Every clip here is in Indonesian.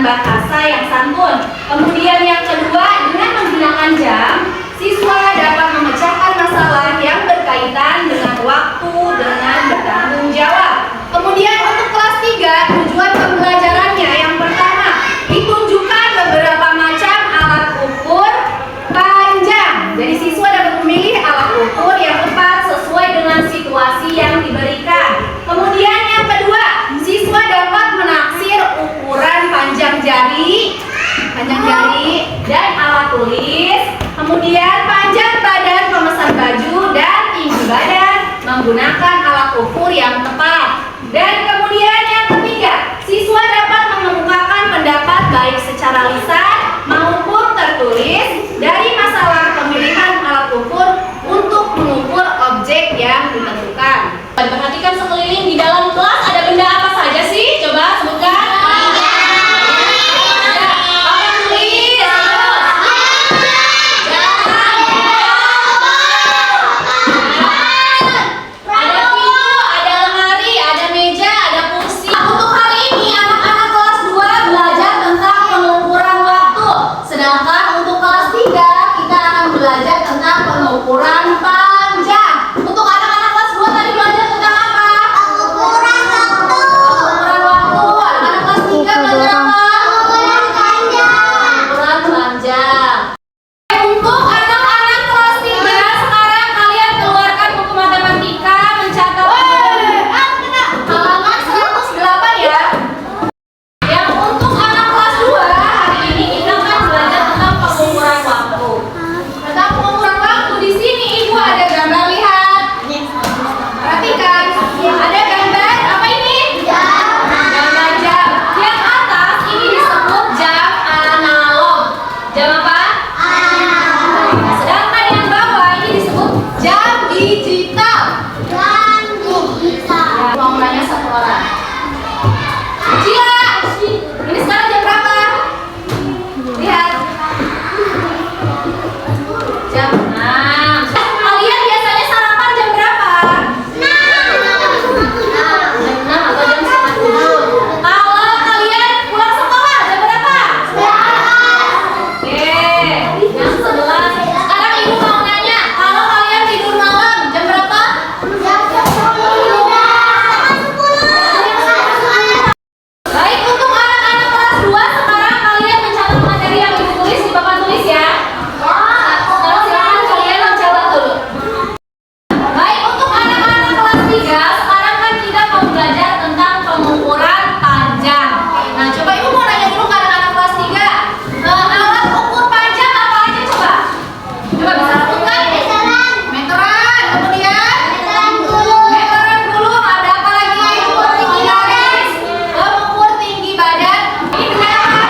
bahasa yang santun. Kemudian yang kedua, dengan menggunakan jam, siswa dapat memecahkan masalah yang berkaitan dengan waktu dengan bertanggung jawab. Kemudian untuk kelas 3, tujuan pembelajarannya yang pertama, ditunjukkan beberapa macam alat ukur panjang. Jadi siswa dapat memilih alat ukur yang tepat sesuai dengan situasi yang diberikan. Kemudian yang kedua, siswa dapat menaksir ukuran panjang jari dan alat tulis. Kemudian panjang badan pemesan baju dan tinggi badan menggunakan alat ukur yang tepat. Dan kemudian yang ketiga, siswa dapat mengemukakan pendapat baik secara lisan maupun tertulis dari masalah pemilihan alat ukur untuk mengukur objek yang ditentukan. Perhatikan sekeliling di dalam kelas, ada benda apa saja sih? Coba sebutkan. Pengukuran panjang. Untuk anak-anak kelas 2 tadi belajar tentang apa? Pengukuran waktu. Pengukuran waktu. Anak-anak kelas 3 belajar apa? Pengukuran panjang. Pengukuran panjang. Untuk anak-anak kelas 3, sekarang kalian keluarkan buku matematika, mencatat halaman 108 ya. Yang untuk anak kelas 2, hari ini kita akan belajar tentang pengukuran waktu. Tentang pengukuran waktu, di sini Ibu ada gambar, lihat. Perhatikan, ada gambar apa ini? Gambar jam. Yang atas ini disebut jam analog. Jam apa? Sedangkan yang bawah ini disebut jam digital. Ya, mau nanya satu orang. Cila, ini sekarang jam berapa? Lihat. Jam 6. Kalian biasanya sarapan jam berapa? Jam 6 atau jam setengah 7. Kalau kalian pulang sekolah jam berapa? Oke, jam 11. Sekarang Ibu mau nanya, kalau kalian tidur malam jam berapa? Jam 10. Baik, untuk anak-anak kelas 2, sekarang kalian mencatat materi yang Ibu tulis di papan tulis ya. Sekarang silakan kalian mencatat dulu. Baik, untuk anak-anak kelas 3, sekarang kan kita mau belajar tentang pengukuran panjang. Nah, coba Ibu mau nanya dulu ke anak-anak kelas 3. Alat ukur panjang apa aja coba? Coba bisa sebutkan? Meteran, kemudian? Meteran gulung, ada apa lagi? Ukur tinggi garis, mengukur tinggi badan. Ini benda apa?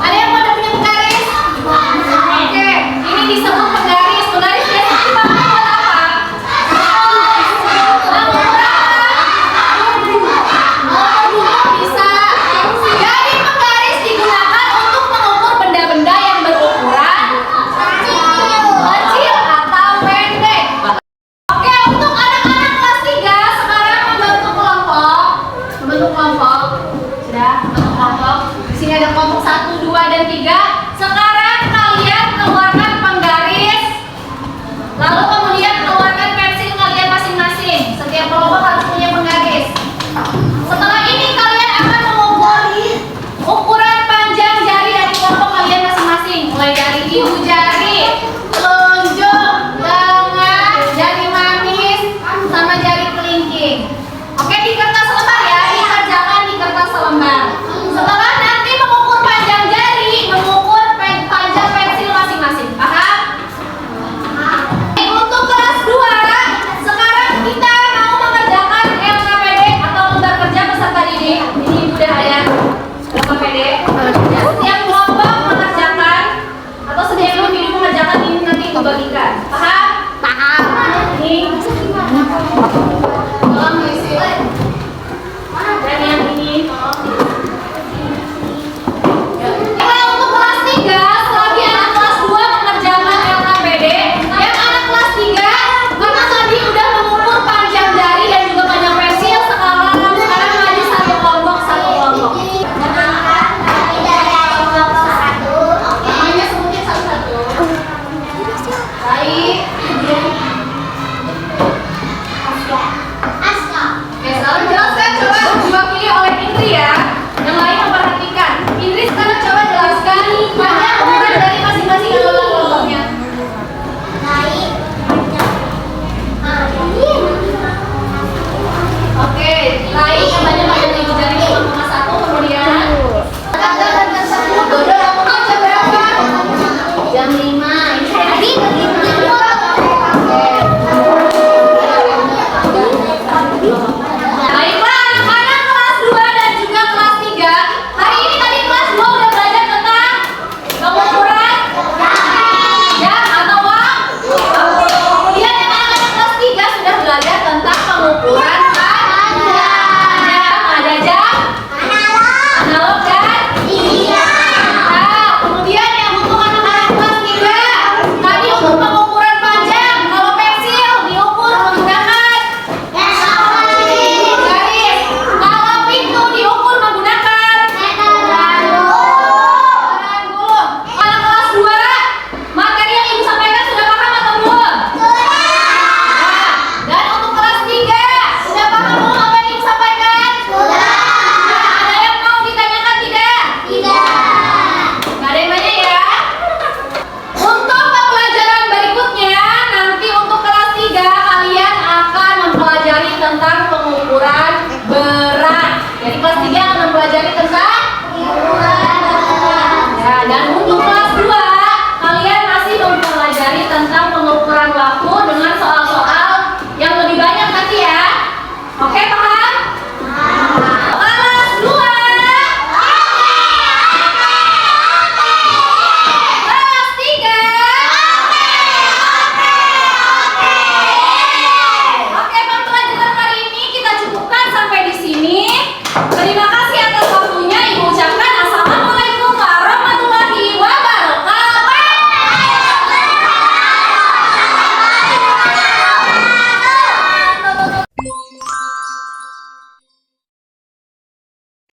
Ada yang pada punya penggaris? Oke, ini disebut penggaris. Penggaris biasanya dipakai buat apa? Mengukur bisa. Jadi penggaris digunakan untuk mengukur benda-benda yang berukuran kecil atau pendek. Oke, untuk anak-anak kelas 3, sekarang membentuk kelompok. Sudah, membentuk kelompok. Di sini ada kelompok 1, 2, dan 3. Sekarang